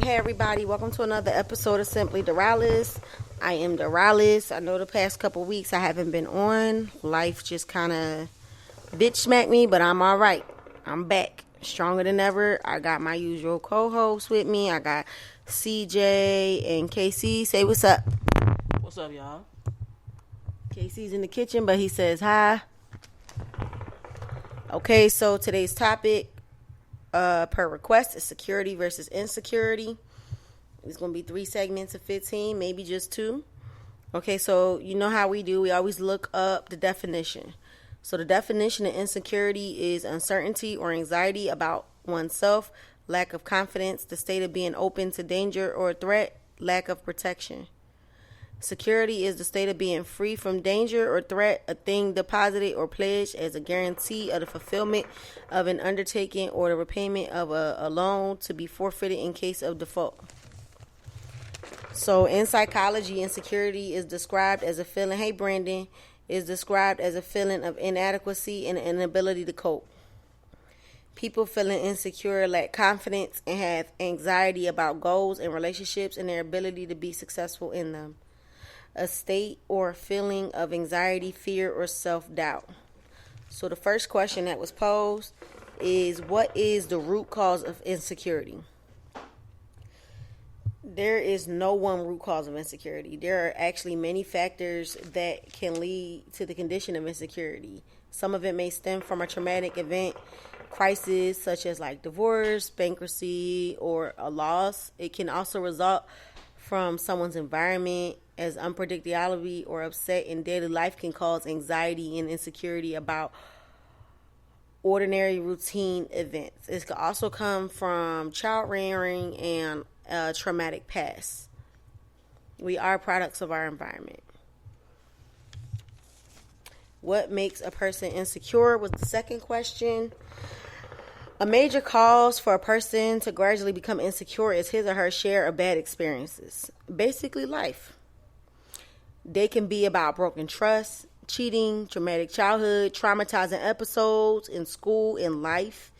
Hey everybody, welcome to another episode of Simply Dorales. I am Dorales. I know the past couple weeks I haven't been on. Life just kind of bitch smacked me, but I'm alright. I'm back. Stronger than ever. I got my usual co-hosts with me. I got CJ and KC. Say what's up. What's up, y'all? KC's in the kitchen, but he says hi. Okay, so today's topic, per request, is security versus insecurity. It's going to be 3 segments of 15, maybe just 2. Okay, so you know how we do. We always look up the definition. So the definition of insecurity is uncertainty or anxiety about oneself, lack of confidence, the state of being open to danger or threat, lack of protection. Security is the state of being free from danger or threat, a thing deposited or pledged as a guarantee of the fulfillment of an undertaking or the repayment of a loan to be forfeited in case of default. So in psychology, insecurity is described as a feeling, hey Brandon, is described as a feeling of inadequacy and inability to cope. People feeling insecure lack confidence and have anxiety about goals and relationships and their ability to be successful in them. A state or feeling of anxiety, fear, or self-doubt. So the first question that was posed is, what is the root cause of insecurity? There is no one root cause of insecurity. There are actually many factors that can lead to the condition of insecurity. Some of it may stem from a traumatic event, crisis such as like divorce, bankruptcy, or a loss. It can also result from someone's environment, as unpredictability or upset in daily life can cause anxiety and insecurity about ordinary routine events. It could also come from child rearing and a traumatic past. We are products of our environment. What makes a person insecure was the second question. A major cause for a person to gradually become insecure is his or her share of bad experiences. Basically, life. They can be about broken trust, cheating, traumatic childhood, traumatizing episodes in school, in life,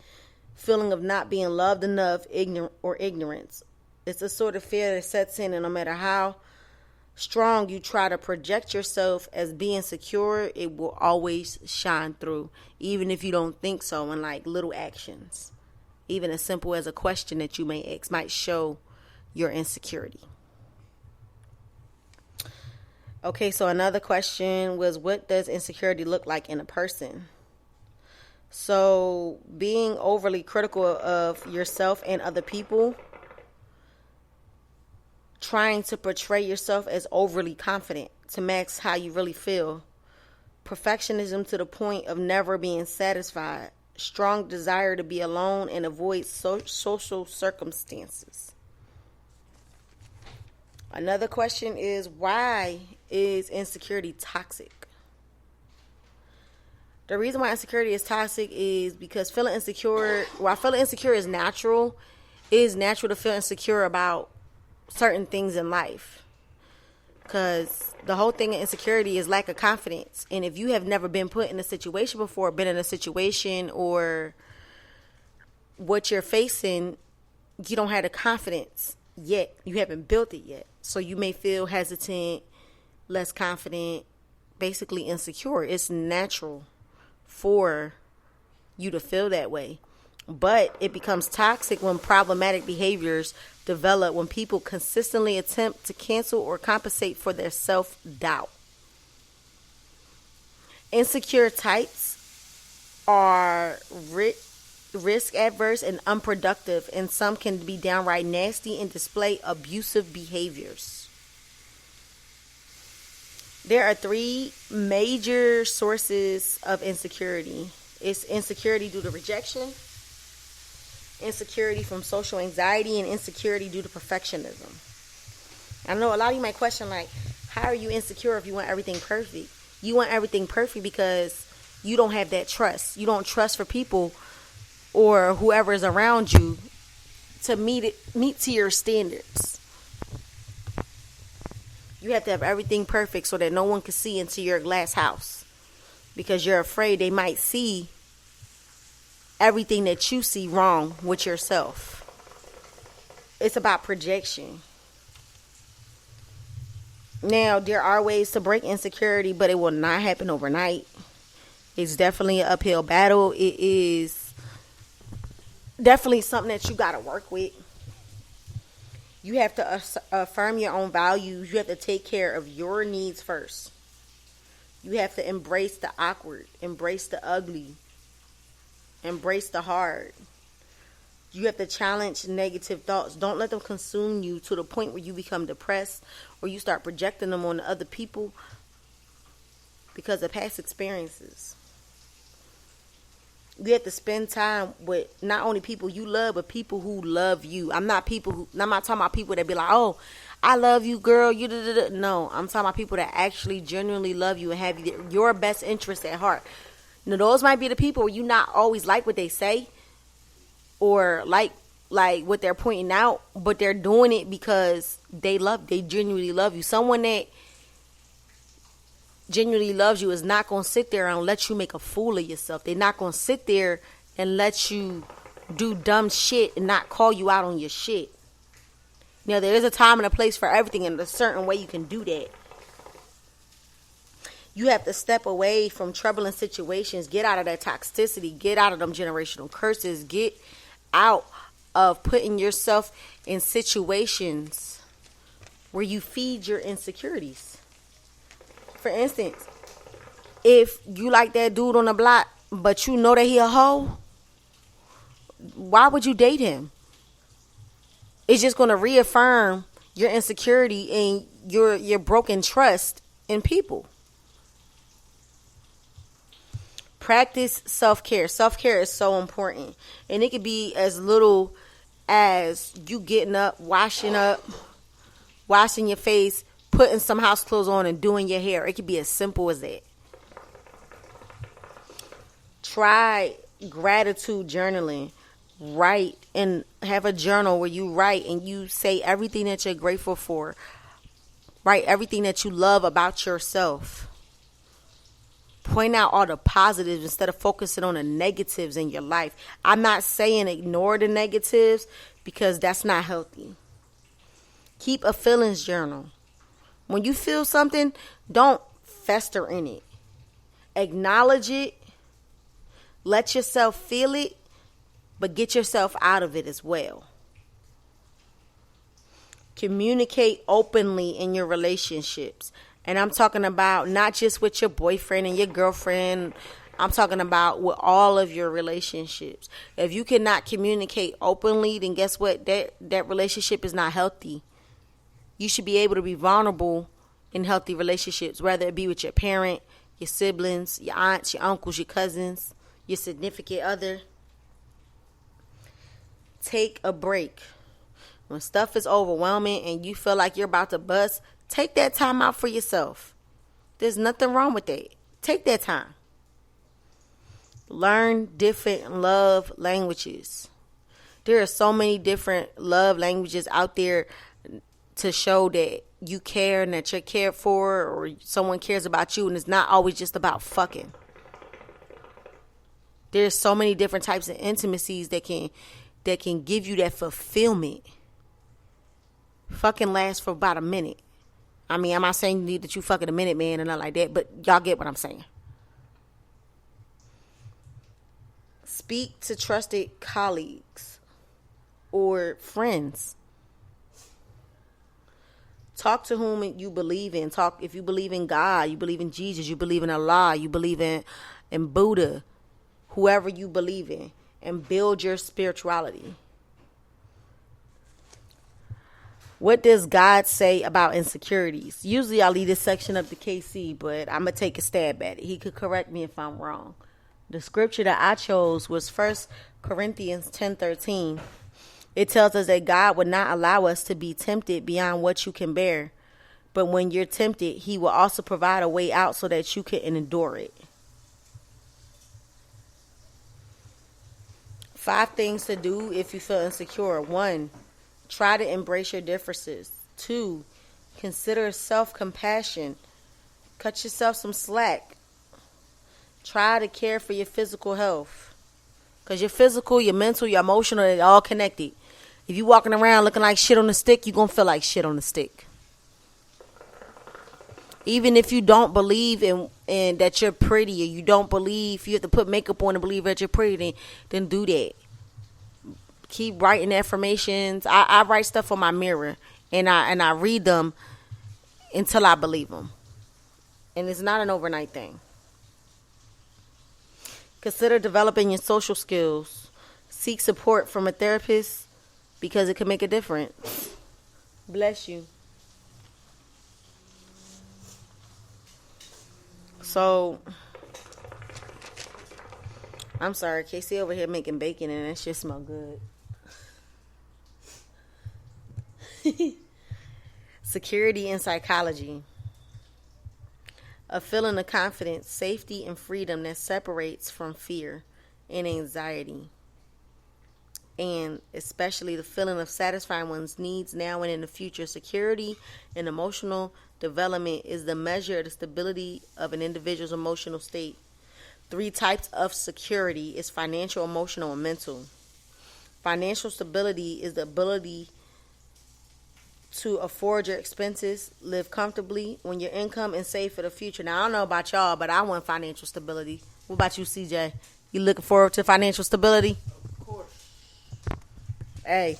feeling of not being loved enough, ignorance. It's a sort of fear that sets in, and no matter how strong you try to project yourself as being secure, it will always shine through, even if you don't think so, in like little actions. Even as simple as a question that you may ask might show your insecurity. Okay, so another question was, what does insecurity look like in a person? So being overly critical of yourself and other people, trying to portray yourself as overly confident to mask how you really feel, perfectionism to the point of never being satisfied, strong desire to be alone and avoid social circumstances. Another question is, why is insecurity toxic? The reason why insecurity is toxic is because feeling insecure, while feeling insecure is natural, it is natural to feel insecure about certain things in life. Because the whole thing of insecurity is lack of confidence. And if you have never been put in a situation before, been in a situation or what you're facing, you don't have the confidence yet. You haven't built it yet. So you may feel hesitant, less confident, basically insecure. It's natural for you to feel that way. But it becomes toxic when problematic behaviors develop, when people consistently attempt to cancel or compensate for their self-doubt. Insecure types are risk adverse and unproductive, and some can be downright nasty and display abusive behaviors. There are 3 major sources of insecurity. It's insecurity due to rejection, insecurity from social anxiety, and insecurity due to perfectionism. I know a lot of you might question, like, how are you insecure if you want everything perfect? You want everything perfect because you don't have that trust. You don't trust for people or whoever is around you to meet to your standards. You have to have everything perfect so that no one can see into your glass house, because you're afraid they might see everything that you see wrong with yourself. It's about projection. Now, there are ways to break insecurity, but it will not happen overnight. It's definitely an uphill battle. It is definitely something that you got to work with. You have to affirm your own values. You have to take care of your needs first. You have to embrace the awkward, embrace the ugly, embrace the hard. You have to challenge negative thoughts. Don't let them consume you to the point where you become depressed or you start projecting them on other people because of past experiences. You have to spend time with not only people you love, but people who love you. I'm not talking about people that be like, oh, I love you, girl. You da-da-da. No, I'm talking about people that actually genuinely love you and have your best interest at heart. Now, those might be the people where you not always like what they say or like what they're pointing out, but they're doing it because they genuinely love you. Someone that genuinely loves you is not going to sit there and let you make a fool of yourself. They're not going to sit there and let you do dumb shit and not call you out on your shit. Now, there is a time and a place for everything, and a certain way you can do that. You have to step away from troubling situations. Get out of that toxicity. Get out of them generational curses. Get out of putting yourself in situations where you feed your insecurities. For instance, if you like that dude on the block, but you know that he a hoe, why would you date him? It's just going to reaffirm your insecurity and your broken trust in people. Practice self-care. Self-care is so important. And it could be as little as you getting up, washing your face, putting some house clothes on and doing your hair. It could be as simple as that. Try gratitude journaling. Write and have a journal where you write and you say everything that you're grateful for. Write everything that you love about yourself. Point out all the positives instead of focusing on the negatives in your life. I'm not saying ignore the negatives because that's not healthy. Keep a feelings journal. When you feel something, don't fester in it. Acknowledge it. Let yourself feel it, but get yourself out of it as well. Communicate openly in your relationships. And I'm talking about not just with your boyfriend and your girlfriend. I'm talking about with all of your relationships. If you cannot communicate openly, then guess what? That relationship is not healthy. You should be able to be vulnerable in healthy relationships, whether it be with your parent, your siblings, your aunts, your uncles, your cousins, your significant other. Take a break. When stuff is overwhelming and you feel like you're about to bust, take that time out for yourself. There's nothing wrong with that. Take that time. Learn different love languages. There are so many different love languages out there to show that you care and that you're cared for or someone cares about you, and it's not always just about fucking. There's so many different types of intimacies that can give you that fulfillment. Fucking lasts for about a minute. I mean, I'm not saying that you fucking a minute, man, and nothing like that, but y'all get what I'm saying. Speak to trusted colleagues or friends. Talk to whom you believe in. Talk if you believe in God, you believe in Jesus, you believe in Allah, you believe in Buddha, whoever you believe in, and build your spirituality. What does God say about insecurities? Usually I leave this section up to KC, but I'm going to take a stab at it. He could correct me if I'm wrong. The scripture that I chose was 1 Corinthians 10:13. It tells us that God would not allow us to be tempted beyond what you can bear. But when you're tempted, he will also provide a way out so that you can endure it. 5 things to do if you feel insecure. 1, try to embrace your differences. 2, consider self-compassion. Cut yourself some slack. Try to care for your physical health. Because your physical, your mental, your emotional, they're all connected. If you walking around looking like shit on the stick, you going to feel like shit on the stick. Even if you don't believe in that you're pretty, or you don't believe, you have to put makeup on to believe that you're pretty, then do that. Keep writing affirmations. I write stuff on my mirror, and I read them until I believe them. And it's not an overnight thing. Consider developing your social skills. Seek support from a therapist because it can make a difference. Bless you. So, I'm sorry, Casey over here making bacon and that shit smell good. Security and psychology. A feeling of confidence, safety, and freedom that separates from fear and anxiety. And especially the feeling of satisfying one's needs now and in the future. Security and emotional development is the measure of the stability of an individual's emotional state. 3 types of security is financial, emotional, and mental. Financial stability is the ability to afford your expenses, live comfortably when your income is safe for the future. Now, I don't know about y'all, but I want financial stability. What about you, CJ? You looking forward to financial stability? Of course. Hey.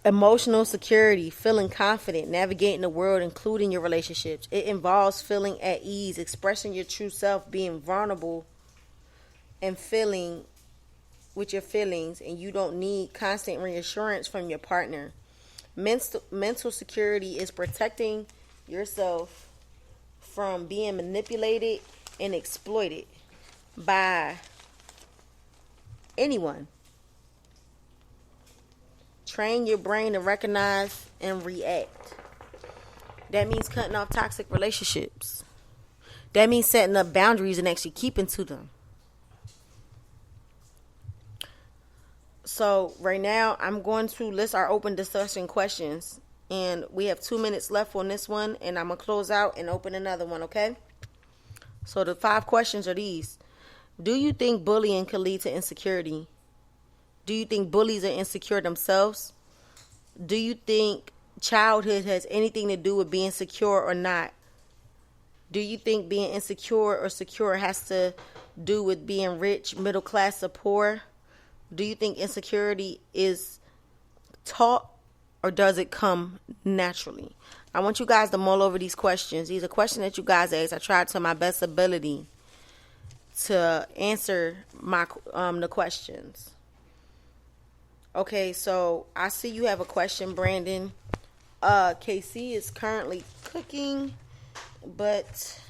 Emotional security, feeling confident, navigating the world, including your relationships. It involves feeling at ease, expressing your true self, being vulnerable, and feeling with your feelings, and you don't need constant reassurance from your partner. Mental security is protecting yourself from being manipulated and exploited by anyone. Train your brain to recognize and react. That means cutting off toxic relationships. That means setting up boundaries and actually keeping to them. So right now, I'm going to list our open discussion questions. And we have 2 minutes left on this one. And I'm going to close out and open another one, okay? So the 5 questions are these. Do you think bullying can lead to insecurity? Do you think bullies are insecure themselves? Do you think childhood has anything to do with being secure or not? Do you think being insecure or secure has to do with being rich, middle class, or poor? Do you think insecurity is taught or does it come naturally? I want you guys to mull over these questions. These are questions that you guys asked. I tried to my best ability to answer the questions. Okay, so I see you have a question, Brandon. KC is currently cooking, but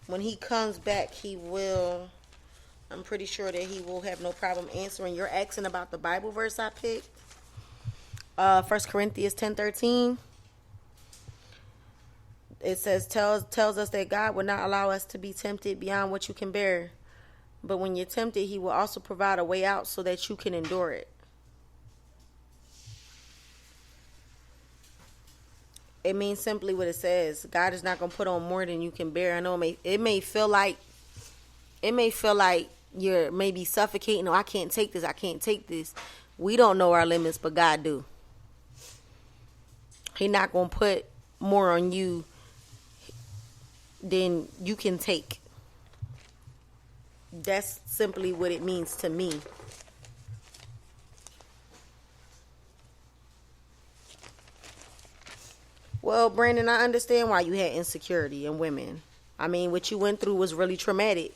when he comes back, I'm pretty sure that he will have no problem answering your asking about the Bible verse I picked. 1 Corinthians 10:13. It says, tells us that God will not allow us to be tempted beyond what you can bear. But when you're tempted, he will also provide a way out so that you can endure it. It means simply what it says. God is not going to put on more than you can bear. I know it may feel like you're maybe suffocating. I can't take this. I can't take this. We don't know our limits, but God do. He's not going to put more on you than you can take. That's simply what it means to me. Well, Brandon, I understand why you had insecurity in women. I mean, what you went through was really traumatic.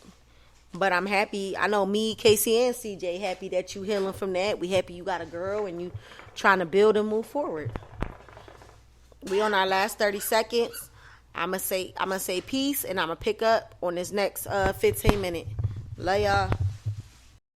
But I'm happy. I know me, Casey, and CJ happy that you healing from that. We happy you got a girl and you trying to build and move forward. We on our last 30 seconds. I'm gonna say peace, and I'm gonna pick up on this next 15 minutes. Love y'all.